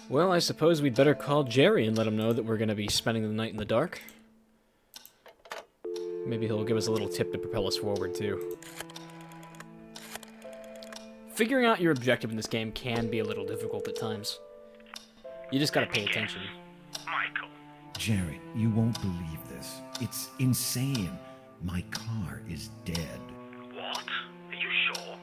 Well, I suppose we'd better call Jerry and let him know that we're going to be spending the night in the dark. Maybe he'll give us a little tip to propel us forward, too. Figuring out your objective in this game can be a little difficult at times. You just gotta pay attention. Michael. Jerry, you won't believe this. It's insane. My car is dead. What? Are you sure?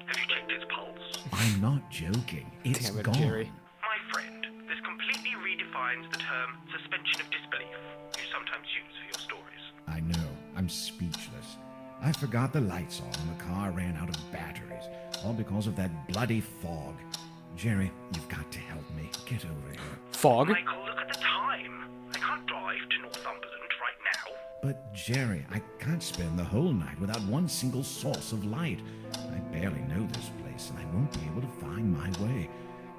Have you checked its pulse? I'm not joking. It's Damn it, gone. Jerry. My friend, this completely redefines the term suspension of disbelief you sometimes use for your stories. I know. I'm speechless. I forgot the lights on and the car ran out of batteries. All because of that bloody fog. Jerry, you've got to help me. Get over here. Fog? Michael, look at the time. I can't drive to Northumberland right now. But Jerry, I can't spend the whole night without one single source of light. I barely know this place, and I won't be able to find my way.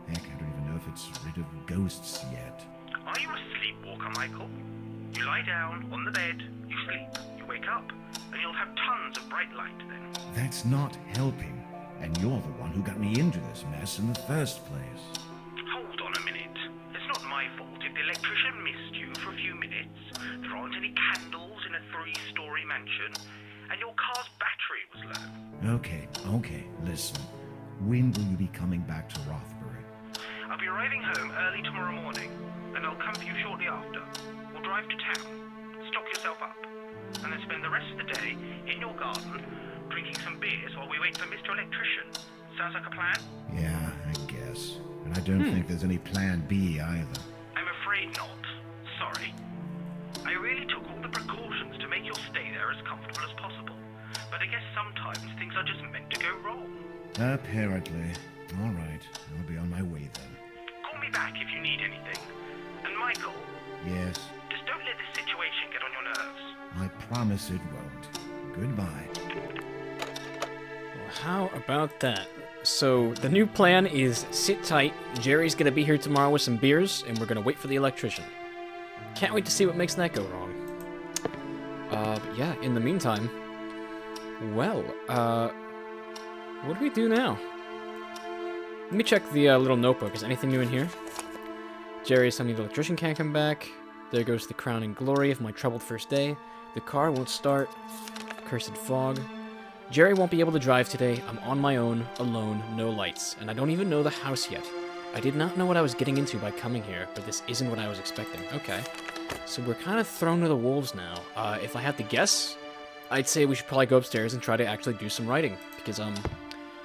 Heck, I don't even know if it's rid of ghosts yet. Are you a sleepwalker, Michael? You lie down on the bed, you sleep, you wake up, and you'll have tons of bright light then. That's not helping. And you're the one who got me into this mess in the first place. Hold on a minute. It's not my fault if the electrician missed you for a few minutes. There aren't any candles in a 3-story mansion, and your car's battery was low. Okay, listen. When will you be coming back to Rothbury? I'll be arriving home early tomorrow morning, and I'll come for you shortly after. We'll drive to town, stock yourself up, and then spend the rest of the day in your garden drinking some beers while we wait for Mr. Electrician. Sounds like a plan? Yeah, I guess. And I don't think there's any plan B either. I'm afraid not. Sorry. I really took all the precautions to make your stay there as comfortable as possible. But I guess sometimes things are just meant to go wrong. Apparently. All right, I'll be on my way then. Call me back if you need anything. And Michael, Yes, just don't let this situation get on your nerves. I promise it won't. Goodbye. Well, how about that? So, the new plan is sit tight, Jerry's gonna be here tomorrow with some beers, and we're gonna wait for the electrician. Can't wait to see what makes that go wrong. But yeah, in the meantime, well, what do we do now? Let me check the little notebook. Is anything new in here? Jerry is telling me the electrician can't come back. There goes the crowning glory of my troubled first day. The car won't start. Cursed fog. Jerry won't be able to drive today. I'm on my own, alone, no lights, and I don't even know the house yet. I did not know what I was getting into by coming here, but this isn't what I was expecting. Okay. So we're kind of thrown to the wolves now. If I had to guess, I'd say we should probably go upstairs and try to actually do some writing, because,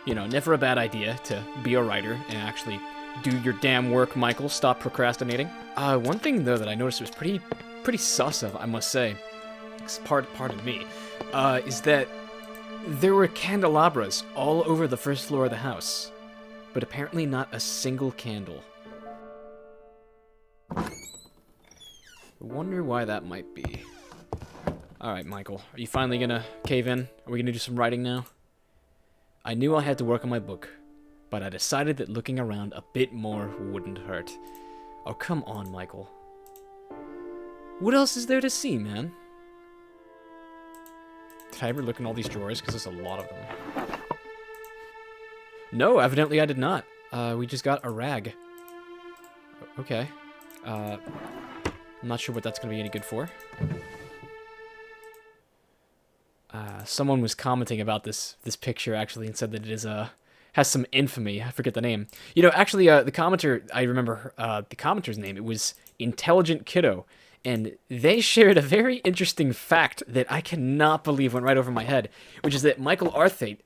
you know, never a bad idea to be a writer and actually do your damn work, Michael. Stop procrastinating. One thing, though, that I noticed was pretty sus of, I must say, pardon me, is that there were candelabras all over the first floor of the house, but apparently not a single candle. I wonder why that might be. Alright, Michael, are you finally gonna cave in? Are we gonna do some writing now? I knew I had to work on my book, but I decided that looking around a bit more wouldn't hurt. Oh, come on, Michael. What else is there to see, man? Did I ever look in all these drawers? Because there's a lot of them. No, evidently I did not. We just got a rag. Okay. I'm not sure what that's going to be any good for. Someone was commenting about this picture, actually, and said that it is has some infamy. I forget the name. You know, actually, the commenter, I remember the commenter's name. It was Intelligent Kiddo. And they shared a very interesting fact that I cannot believe went right over my head, which is that Michael Arthate,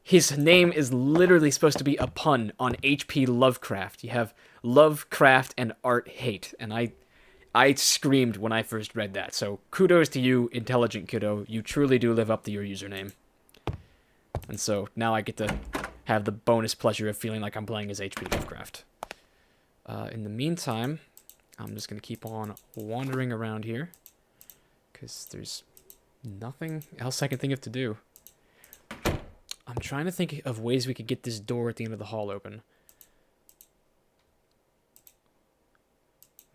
his name is literally supposed to be a pun on H.P. Lovecraft. You have Lovecraft and Art Hate, and I screamed when I first read that. So kudos to you, Intelligent Kiddo. You truly do live up to your username. And so now I get to have the bonus pleasure of feeling like I'm playing as H.P. Lovecraft. In the meantime, I'm just going to keep on wandering around here, because there's nothing else I can think of to do. I'm trying to think of ways we could get this door at the end of the hall open.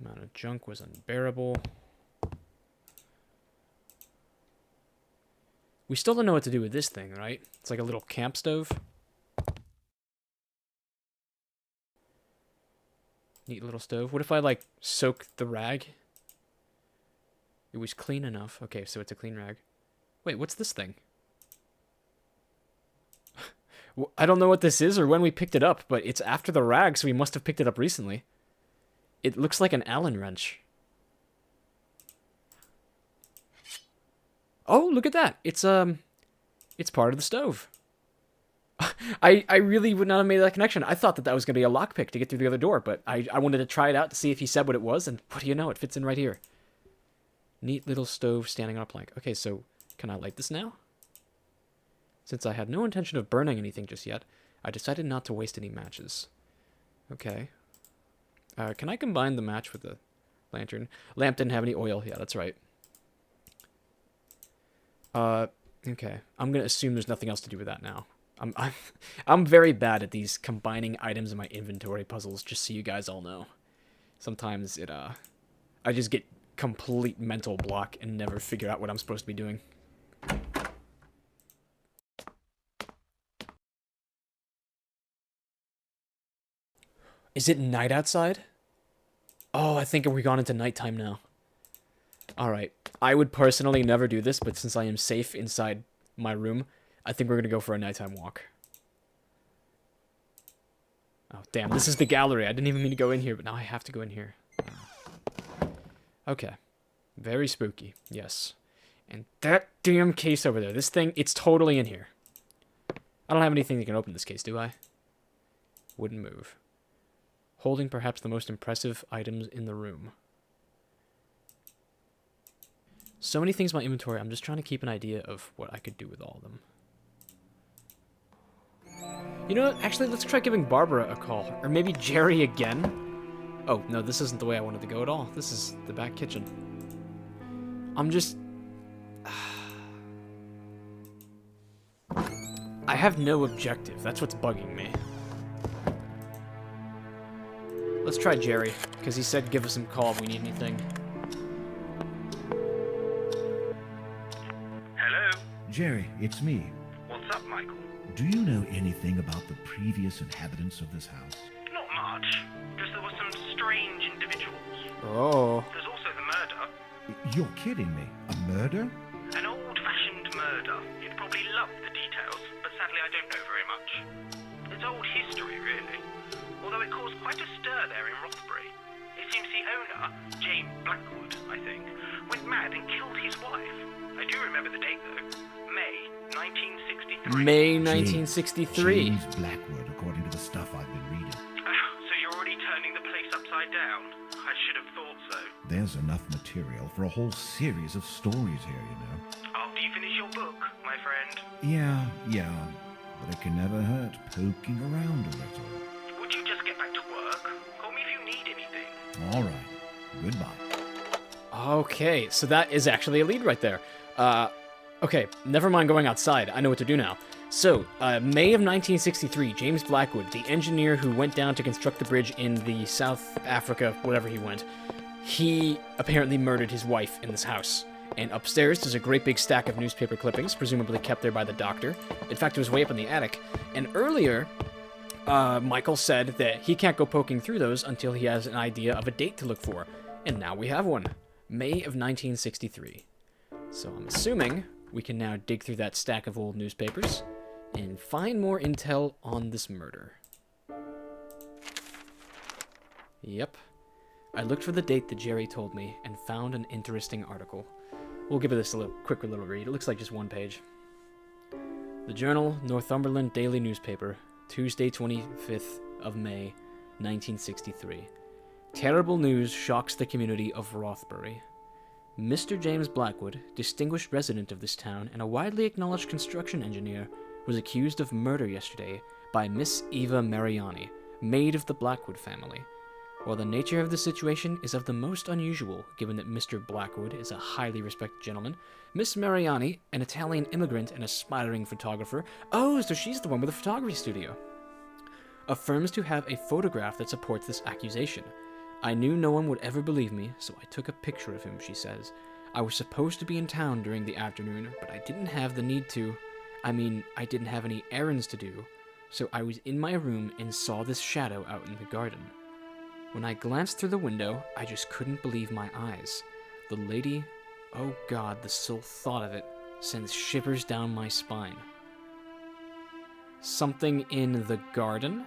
Amount of junk was unbearable. We still don't know what to do with this thing, right? It's like a little camp stove. Neat little stove. What if I, like, soak the rag? It was clean enough. Okay, so it's a clean rag. Wait, what's this thing? I don't know what this is or when we picked it up, but it's after the rag, so we must have picked it up recently. It looks like an Allen wrench. Oh, look at that. It's part of the stove. I really would not have made that connection. I thought that was going to be a lockpick to get through the other door, but I wanted to try it out to see if he said what it was, and what do you know? It fits in right here. Neat little stove standing on a plank. Okay, so can I light this now? Since I had no intention of burning anything just yet, I decided not to waste any matches. Okay. Can I combine the match with the lantern? Lamp didn't have any oil. Yeah, that's right. Okay. I'm gonna assume there's nothing else to do with that now. I'm very bad at these combining items in my inventory puzzles, just so you guys all know. Sometimes I just get complete mental block and never figure out what I'm supposed to be doing. Is it night outside? Oh, I think we've gone into nighttime now. Alright. I would personally never do this, but since I am safe inside my room, I think we're going to go for a nighttime walk. Oh, damn. This is the gallery. I didn't even mean to go in here, but now I have to go in here. Okay. Very spooky. Yes. And that damn case over there. This thing, it's totally in here. I don't have anything that can open this case, do I? Wouldn't move. Holding perhaps the most impressive items in the room. So many things in my inventory, I'm just trying to keep an idea of what I could do with all of them. You know what? Actually, let's try giving Barbara a call. Or maybe Jerry again? Oh, no, this isn't the way I wanted to go at all. This is the back kitchen. I'm just... I have no objective. That's what's bugging me. Let's try Jerry, because he said give us some call if we need anything. Hello? Jerry, it's me. What's up, Michael? Do you know anything about the previous inhabitants of this house? Not much. Just there were some strange individuals. Oh. There's also the murder. You're kidding me. A murder? An old-fashioned murder. You'd probably love the details, but sadly I don't know very much. It's old history, really. Although it caused quite a stir there in Rothbury. It seems the owner, James Blackwood, I think, went mad and killed his wife. I do remember the date, though. May 1963. May 1963. James Blackwood, according to the stuff I've been reading. So you're already turning the place upside down? I should have thought so. There's enough material for a whole series of stories here, you know. After you finish your book, my friend. Yeah. But it can never hurt poking around a little. Would you just get back to work? Call me if you need anything. All right. Goodbye. Okay, so that is actually a lead right there. Okay, never mind going outside. I know what to do now. So, May of 1963, James Blackwood, the engineer who went down to construct the bridge in the South Africa, whatever he went, he apparently murdered his wife in this house. And upstairs, there's a great big stack of newspaper clippings, presumably kept there by the doctor. In fact, it was way up in the attic. And earlier, Michael said that he can't go poking through those until he has an idea of a date to look for. And now we have one. May of 1963. So I'm assuming we can now dig through that stack of old newspapers and find more intel on this murder. Yep. I looked for the date that Jerry told me and found an interesting article. We'll give this a quick little read. It looks like just one page. The Journal, Northumberland Daily Newspaper, Tuesday 25th of May, 1963. Terrible news shocks the community of Rothbury. Mr. James Blackwood, distinguished resident of this town and a widely acknowledged construction engineer, was accused of murder yesterday by Miss Eva Mariani, maid of the Blackwood family. While the nature of the situation is of the most unusual, given that Mr. Blackwood is a highly respected gentleman, Miss Mariani, an Italian immigrant and aspiring photographer, oh, so she's the one with the photography studio, affirms to have a photograph that supports this accusation. I knew no one would ever believe me, so I took a picture of him, she says. I was supposed to be in town during the afternoon, but I didn't have the need to. I didn't have any errands to do, so I was in my room and saw this shadow out in the garden. When I glanced through the window, I just couldn't believe my eyes. The lady, oh God, the sole thought of it sends shivers down my spine. Something in the garden?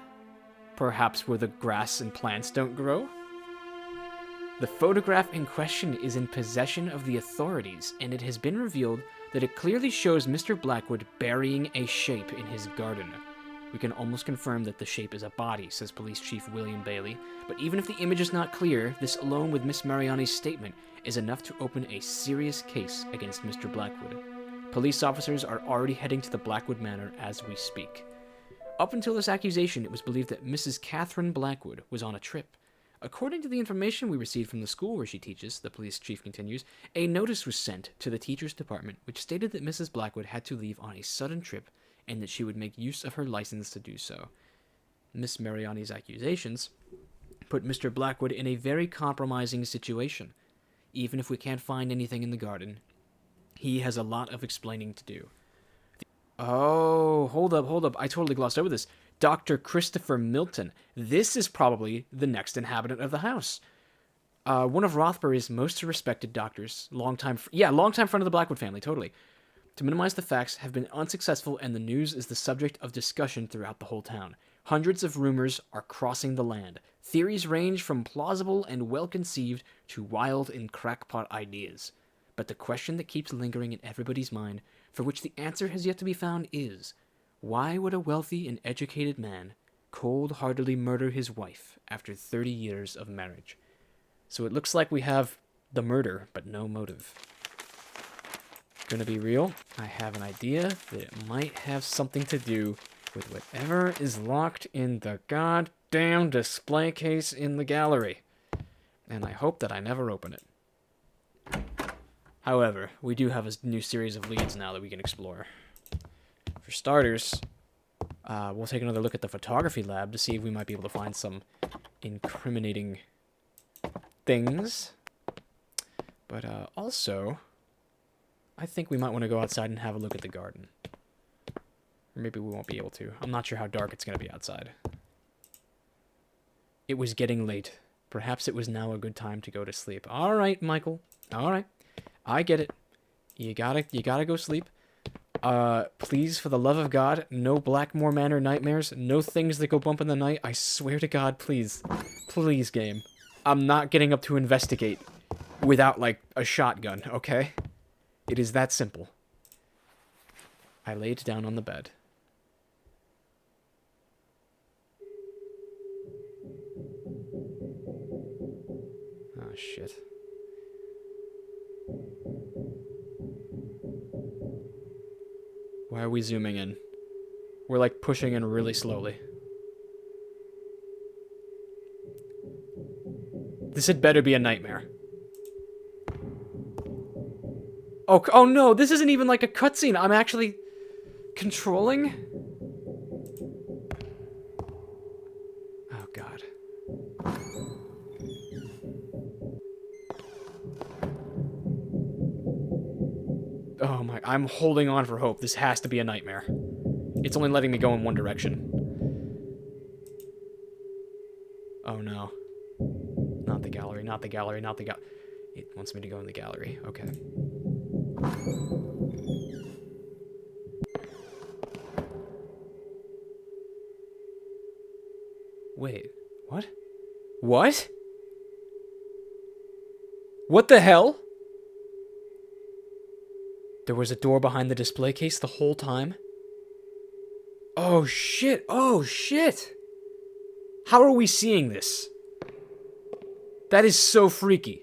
Perhaps where the grass and plants don't grow? The photograph in question is in possession of the authorities, and it has been revealed that it clearly shows Mr. Blackwood burying a shape in his garden. We can almost confirm that the shape is a body, says Police Chief William Bailey, but even if the image is not clear, this alone with Miss Mariani's statement is enough to open a serious case against Mr. Blackwood. Police officers are already heading to the Blackwood Manor as we speak. Up until this accusation, it was believed that Mrs. Catherine Blackwood was on a trip. According to the information we received from the school where she teaches, the police chief continues, a notice was sent to the teacher's department which stated that Mrs. Blackwood had to leave on a sudden trip and that she would make use of her license to do so. Miss Mariani's accusations put Mr. Blackwood in a very compromising situation. Even if we can't find anything in the garden, he has a lot of explaining to do. Oh, hold up. I totally glossed over this. Dr. Christopher Milton. This is probably the next inhabitant of the house. One of Rothbury's most respected doctors. Longtime friend of the Blackwood family, totally. To minimize the facts, have been unsuccessful, and the news is the subject of discussion throughout the whole town. Hundreds of rumors are crossing the land. Theories range from plausible and well-conceived to wild and crackpot ideas. But the question that keeps lingering in everybody's mind, for which the answer has yet to be found, is, why would a wealthy and educated man cold-heartedly murder his wife after 30 years of marriage? So it looks like we have the murder, but no motive. Gonna be real, I have an idea that it might have something to do with whatever is locked in the goddamn display case in the gallery. And I hope that I never open it. However, we do have a new series of leads now that we can explore. For starters, we'll take another look at the photography lab to see if we might be able to find some incriminating things. But also, I think we might want to go outside and have a look at the garden. Or maybe we won't be able to. I'm not sure how dark it's going to be outside. It was getting late. Perhaps it was now a good time to go to sleep. All right, Michael. All right. I get it. You gotta go sleep. Please, for the love of God, no Blackmore Manor nightmares, no things that go bump in the night. I swear to God, please. Please, game. I'm not getting up to investigate without, like, a shotgun, okay? It is that simple. I laid down on the bed. Oh, shit. Why are we zooming in? We're like pushing in really slowly. This had better be a nightmare. Oh no, this isn't even like a cutscene. I'm actually controlling? Oh God. Oh my, I'm holding on for hope. This has to be a nightmare. It's only letting me go in one direction. Oh no. Not the gallery, not the gallery, not the gallery. It wants me to go in the gallery. Okay. Wait, what? What? What the hell? There was a door behind the display case the whole time? Oh shit, oh shit! How are we seeing this? That is so freaky.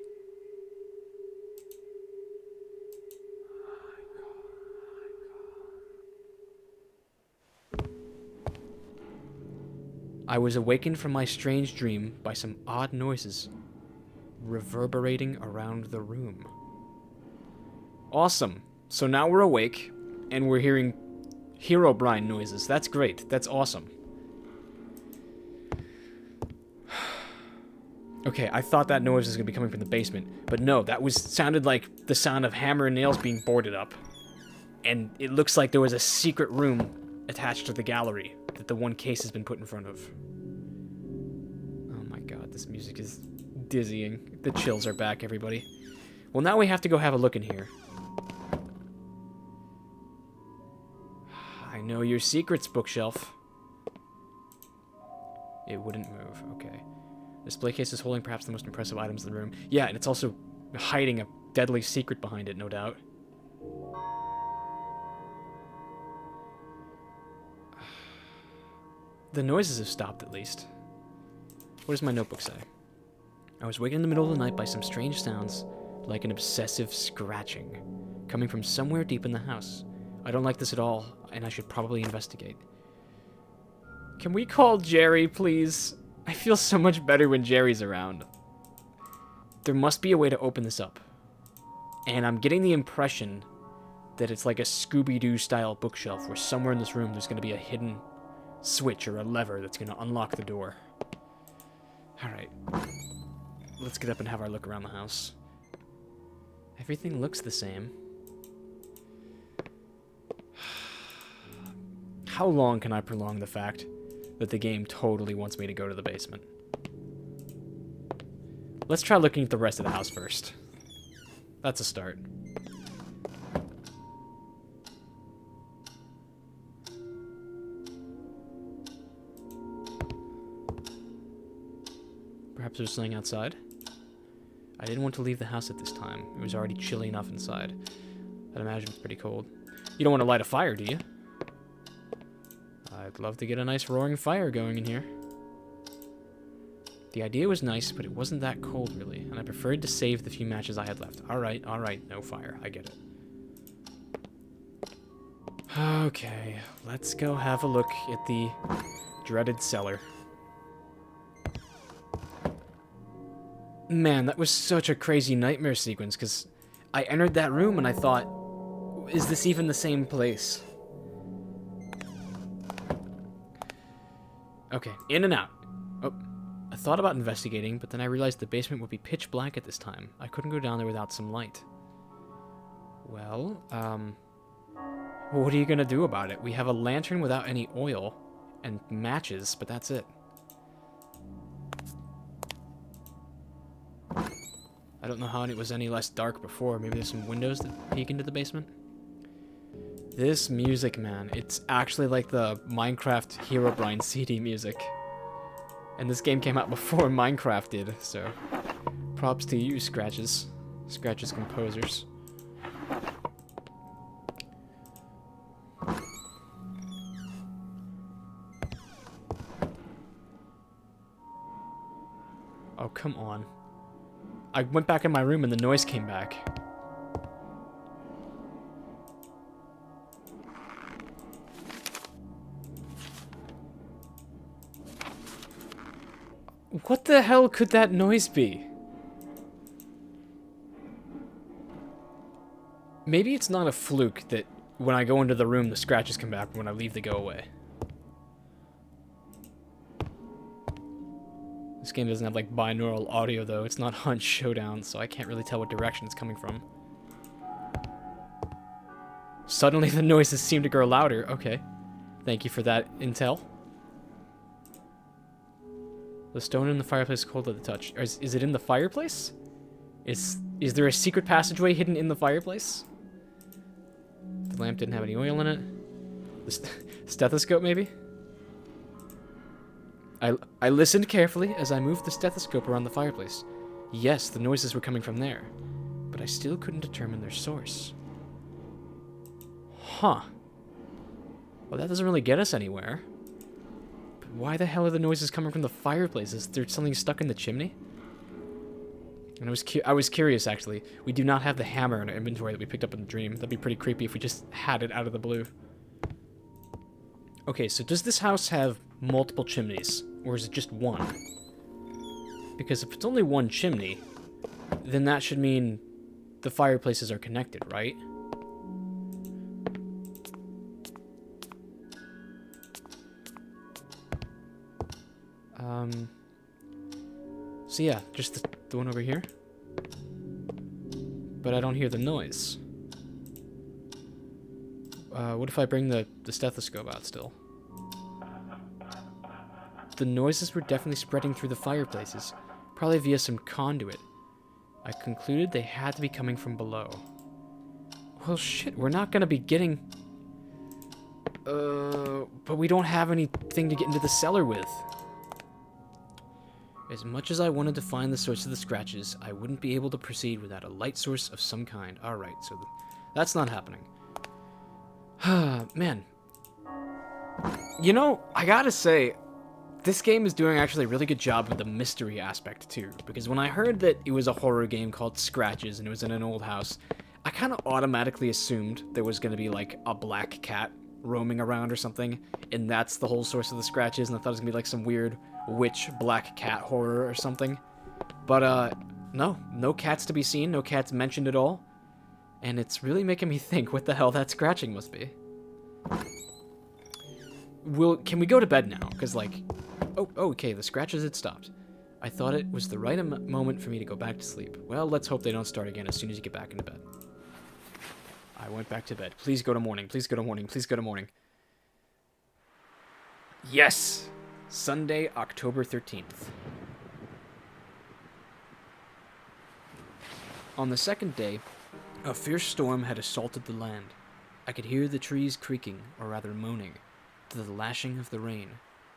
I was awakened from my strange dream by some odd noises reverberating around the room. Awesome. So now we're awake, and we're hearing Herobrine noises. That's great. That's awesome. Okay, I thought that noise was going to be coming from the basement, but no, that sounded like the sound of hammer and nails being boarded up. And it looks like there was a secret room attached to the gallery that the one case has been put in front of. Oh my God. God, this music is dizzying. The chills are back, everybody. Well, now we have to go have a look in here. I know your secrets, bookshelf. It wouldn't move. Okay. Display case is holding perhaps the most impressive items in the room. Yeah, and it's also hiding a deadly secret behind it, no doubt. The noises have stopped, at least. What does my notebook say? I was wakened in the middle of the night by some strange sounds, like an obsessive scratching, coming from somewhere deep in the house. I don't like this at all, and I should probably investigate. Can we call Jerry, please? I feel so much better when Jerry's around. There must be a way to open this up. And I'm getting the impression that it's like a Scooby-Doo style bookshelf where somewhere in this room there's going to be a hidden switch or a lever that's going to unlock the door. Alright. Let's get up and have our look around the house. Everything looks the same. How long can I prolong the fact that the game totally wants me to go to the basement? Let's try looking at the rest of the house first. That's a start. Perhaps there's something outside? I didn't want to leave the house at this time. It was already chilly enough inside. I'd imagine it's pretty cold. You don't want to light a fire, do you? I'd love to get a nice roaring fire going in here. The idea was nice, but it wasn't that cold, really, and I preferred to save the few matches I had left. Alright, no fire. I get it. Okay, let's go have a look at the dreaded cellar. Man, that was such a crazy nightmare sequence, because I entered that room and I thought, is this even the same place? Okay, in and out. Oh, I thought about investigating, but then I realized the basement would be pitch black at this time. I couldn't go down there without some light. Well, what are you gonna do about it? We have a lantern without any oil and matches, but that's it. I don't know how it was any less dark before. Maybe there's some windows that peek into the basement. This music, man, it's actually like the Minecraft Herobrine CD music. And this game came out before Minecraft did, so props to you, Scratches composers. Oh, come on. I went back in my room and the noise came back. What the hell could that noise be? Maybe it's not a fluke that when I go into the room, the scratches come back, but when I leave, they go away. This game doesn't have, like, binaural audio, though. It's not Hunt Showdown, so I can't really tell what direction it's coming from. Suddenly, the noises seem to grow louder. Okay. Thank you for that intel. The stone in the fireplace is cold at the touch. Is it in the fireplace? Is there a secret passageway hidden in the fireplace? The lamp didn't have any oil in it. The stethoscope, maybe? I listened carefully as I moved the stethoscope around the fireplace. Yes, the noises were coming from there, but I still couldn't determine their source. Huh. Well, that doesn't really get us anywhere. But why the hell are the noises coming from the fireplace? Is there something stuck in the chimney? And I was curious, actually. We do not have the hammer in our inventory that we picked up in the dream. That'd be pretty creepy if we just had it out of the blue. Okay, so does this house have multiple chimneys? Or is it just one? Because if it's only one chimney, then that should mean the fireplaces are connected, right? So yeah, just the one over here. But I don't hear the noise. What if I bring the stethoscope out still? The noises were definitely spreading through the fireplaces, probably via some conduit. I concluded they had to be coming from below. Well, shit, we're not gonna be getting... but we don't have anything to get into the cellar with. As much as I wanted to find the source of the scratches, I wouldn't be able to proceed without a light source of some kind. Alright, so that's not happening. Man. You know, I gotta say, this game is doing actually a really good job with the mystery aspect, too. Because when I heard that it was a horror game called Scratches and it was in an old house, I kind of automatically assumed there was going to be, like, a black cat roaming around or something, and that's the whole source of the scratches, and I thought it was going to be, like, some weird witch black cat horror or something. But, no cats to be seen, no cats mentioned at all, and it's really making me think what the hell that scratching must be. Can we go to bed now? Because, like... Oh, okay, the scratches had stopped. I thought it was the right moment for me to go back to sleep. Well, let's hope they don't start again as soon as you get back into bed. I went back to bed. Please go to morning. Please go to morning. Please go to morning. Yes! Sunday, October 13th. On the second day, a fierce storm had assaulted the land. I could hear the trees creaking, or rather moaning, to the lashing of the rain,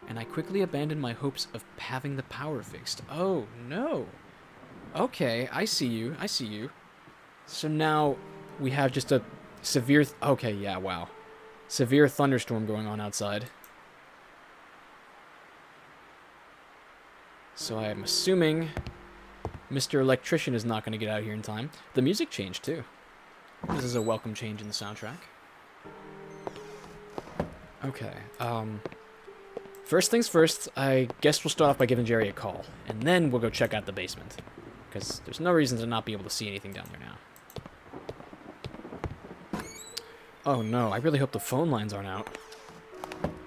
and I quickly abandoned my hopes of having the power fixed. Oh, no. Okay, I see you. I see you. So now we have just a severe... okay, yeah, wow. Severe thunderstorm going on outside. So I am assuming Mr. Electrician is not going to get out here in time. The music changed, too. This is a welcome change in the soundtrack. Okay, first things first, I guess we'll start off by giving Jerry a call, and then we'll go check out the basement, because there's no reason to not be able to see anything down there now. Oh no, I really hope the phone lines aren't out.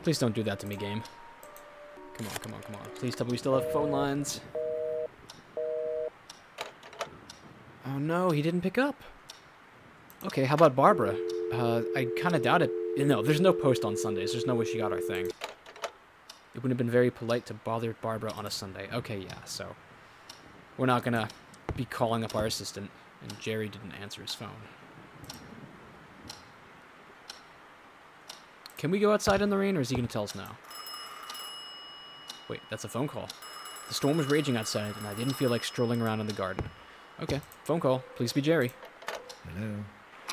Please don't do that to me, game. Come on, come on, come on. Please tell me we still have phone lines. Oh no, he didn't pick up. Okay, how about Barbara? I kind of doubt it. No, there's no post on Sundays. There's no way she got our thing. It wouldn't have been very polite to bother Barbara on a Sunday. Okay, yeah, so we're not gonna be calling up our assistant, and Jerry didn't answer his phone. Can we go outside in the rain, or is he gonna tell us now? Wait, that's a phone call. The storm was raging outside, and I didn't feel like strolling around in the garden. Okay, phone call. Please be Jerry. Hello?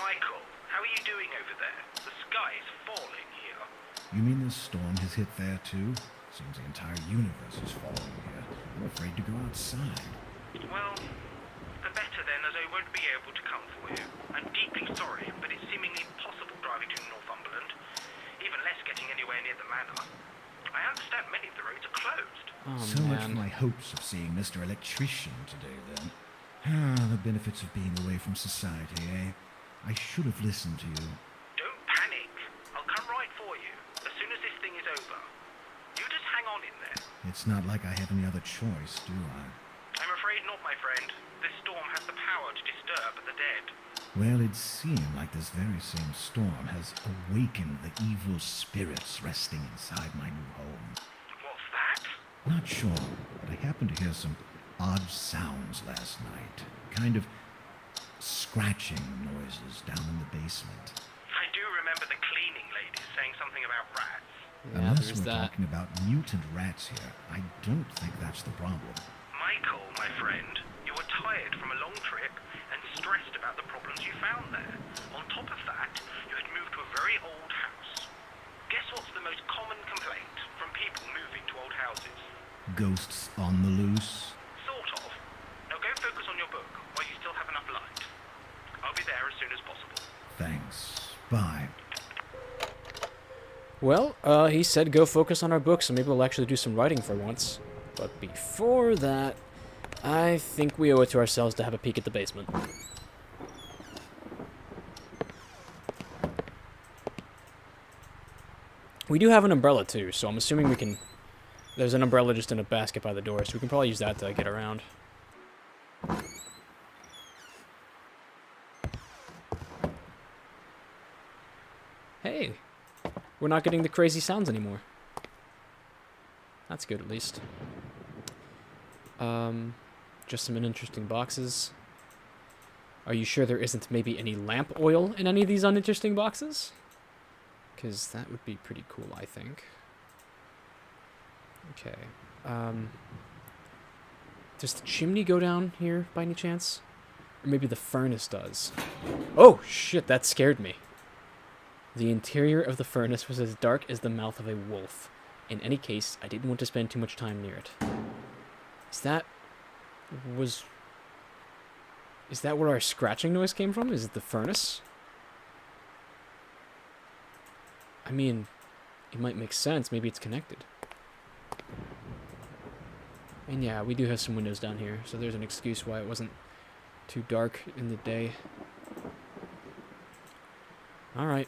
Michael, how are you doing over there? The sky is falling here. You mean this storm has hit there too? Seems the entire universe is falling here. I'm afraid to go outside. Well, the better then, as I won't be able to come for you. I'm deeply sorry, but it's seemingly impossible driving to Northumberland. Even less getting anywhere near the manor. I understand many of the roads are closed. Oh, So man. much for my hopes of seeing Mr. Electrician today, then. The benefits of being away from society, eh? I should have listened to you. Don't panic. I'll come right for you, as soon as this thing is over. You just hang on in there. It's not like I have any other choice, do I? I'm afraid not, my friend. This storm has the power to disturb the dead. Well, it seemed like this very same storm has awakened the evil spirits resting inside my new home. What's that? Not sure, but I happened to hear some odd sounds last night. Kind of scratching noises down in the basement. I do remember the cleaning ladies saying something about rats. Yeah, Unless there's we're that. talking about mutant rats here, I don't think that's the problem. Michael, my friend, you were tired from a long trip and stressed about the problems you found there. On top of that, you had moved to a very old house. Guess what's the most common complaint from people moving to old houses? Ghosts on the loose? Sort of. Now go focus on your book while you still have enough light. I'll be there as soon as possible. Thanks. Bye. Well, he said go focus on our book, so maybe we'll actually do some writing for once. But before that, I think we owe it to ourselves to have a peek at the basement. We do have an umbrella, too, so I'm assuming we can... There's an umbrella just in a basket by the door, so we can probably use that to get around. Hey! We're not getting the crazy sounds anymore. That's good, at least. Just some uninteresting boxes. Are you sure there isn't maybe any lamp oil in any of these uninteresting boxes? Because that would be pretty cool, I think. Okay. Does the chimney go down here by any chance? Or maybe the furnace does. Oh, shit, that scared me. The interior of the furnace was as dark as the mouth of a wolf. In any case, I didn't want to spend too much time near it. Is that where our scratching noise came from? Is it the furnace? I mean, it might make sense. Maybe it's connected. And yeah, we do have some windows down here, so there's an excuse why it wasn't too dark in the day. Alright.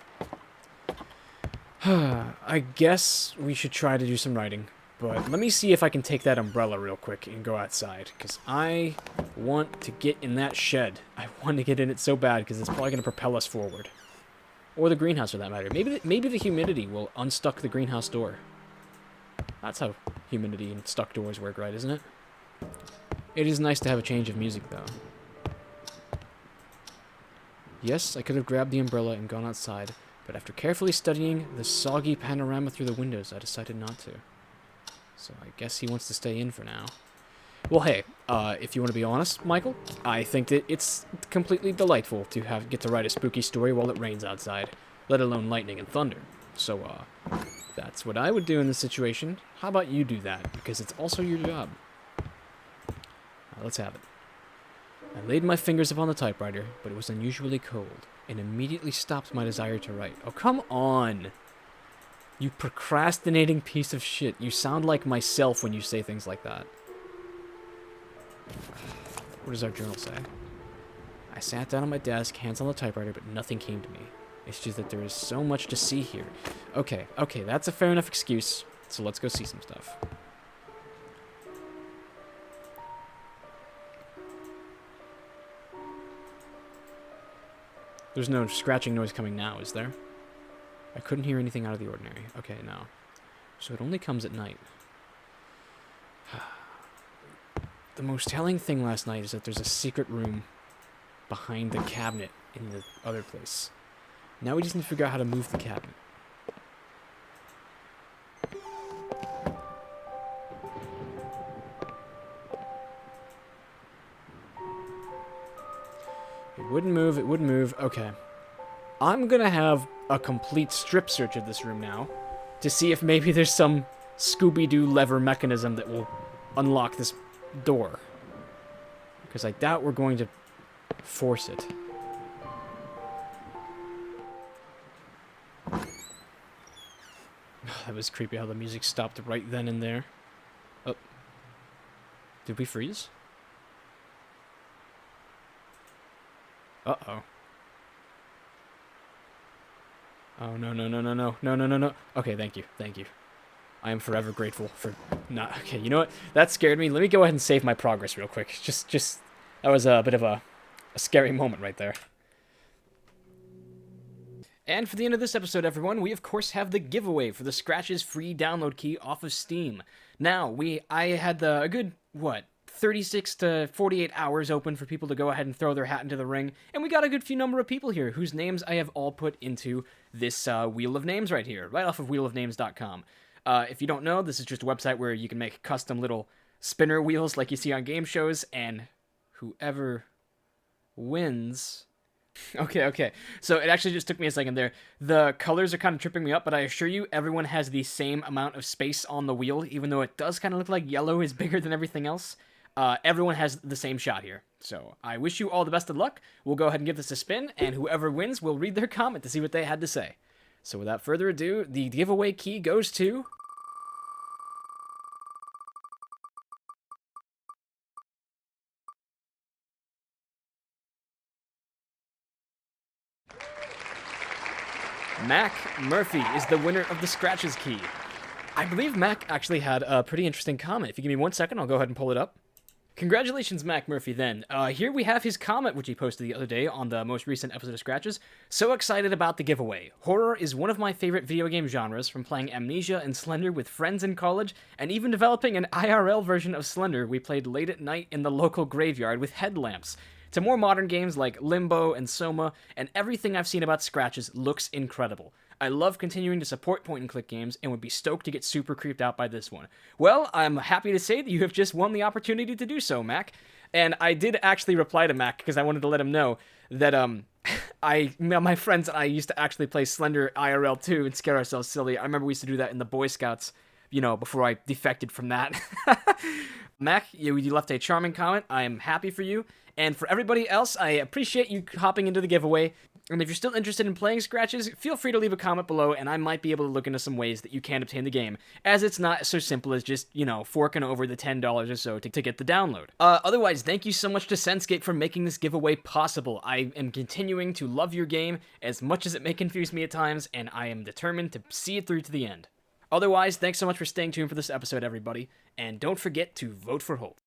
I guess we should try to do some writing. But let me see if I can take that umbrella real quick and go outside. Because I want to get in that shed. I want to get in it so bad because it's probably going to propel us forward. Or the greenhouse for that matter. Maybe the humidity will unstuck the greenhouse door. That's how humidity and stuck doors work, right, isn't it? It is nice to have a change of music, though. Yes, I could have grabbed the umbrella and gone outside, but after carefully studying the soggy panorama through the windows, I decided not to. So I guess he wants to stay in for now. Well, hey, if you want to be honest, Michael, I think that it's completely delightful to get to write a spooky story while it rains outside, let alone lightning and thunder. So, that's what I would do in this situation. How about you do that? Because it's also your job. Now, let's have it. I laid my fingers upon the typewriter, but it was unusually cold, and immediately stopped my desire to write. Oh, come on! You procrastinating piece of shit. You sound like myself when you say things like that. What does our journal say? I sat down at my desk, hands on the typewriter, but nothing came to me. It's just that there is so much to see here. Okay, that's a fair enough excuse. So let's go see some stuff. There's no scratching noise coming now, is there? I couldn't hear anything out of the ordinary. Okay, no. So it only comes at night. The most telling thing last night is that there's a secret room behind the cabinet in the other place. Now we just need to figure out how to move the cabinet. It wouldn't move. Okay. I'm gonna have a complete strip search of this room now to see if maybe there's some Scooby-Doo lever mechanism that will unlock this door. Because I doubt we're going to force it. That was creepy how the music stopped right then and there. Oh. Did we freeze? Uh-oh. Oh, no. Okay, thank you. I am forever grateful for not... Okay, you know what? That scared me. Let me go ahead and save my progress real quick. Just... That was a bit of a scary moment right there. And for the end of this episode, everyone, we of course have the giveaway for the Scratches free download key off of Steam. Now, I had a good, 36 to 48 hours open for people to go ahead and throw their hat into the ring, and we got a good few number of people here whose names I have all put into this Wheel of Names right here, right off of wheelofnames.com. If you don't know, this is just a website where you can make custom little spinner wheels like you see on game shows, and whoever wins... Okay. So it actually just took me a second there. The colors are kind of tripping me up, but I assure you, everyone has the same amount of space on the wheel, even though it does kind of look like yellow is bigger than everything else. Everyone has the same shot here. So I wish you all the best of luck. We'll go ahead and give this a spin, and whoever wins will read their comment to see what they had to say. So without further ado, the giveaway key goes to... Mac Murphy is the winner of the Scratches key. I believe Mac actually had a pretty interesting comment. If you give me 1 second, I'll go ahead and pull it up. Congratulations, Mac Murphy, then. Here we have his comment, which he posted the other day on the most recent episode of Scratches. So excited about the giveaway. Horror is one of my favorite video game genres, from playing Amnesia and Slender with friends in college, and even developing an IRL version of Slender we played late at night in the local graveyard with headlamps, to more modern games like Limbo and Soma, and everything I've seen about Scratches looks incredible. I love continuing to support point-and-click games and would be stoked to get super creeped out by this one. Well, I'm happy to say that you have just won the opportunity to do so, Mac. And I did actually reply to Mac because I wanted to let him know that my friends and I used to actually play Slender IRL too and scare ourselves silly. I remember we used to do that in the Boy Scouts, before I defected from that. Mac, you left a charming comment. I am happy for you. And for everybody else, I appreciate you hopping into the giveaway. And if you're still interested in playing Scratches, feel free to leave a comment below, and I might be able to look into some ways that you can obtain the game, as it's not so simple as just, forking over the $10 or so to get the download. Otherwise, thank you so much to Senscape for making this giveaway possible. I am continuing to love your game, as much as it may confuse me at times, and I am determined to see it through to the end. Otherwise, thanks so much for staying tuned for this episode, everybody, and don't forget to vote for Holt.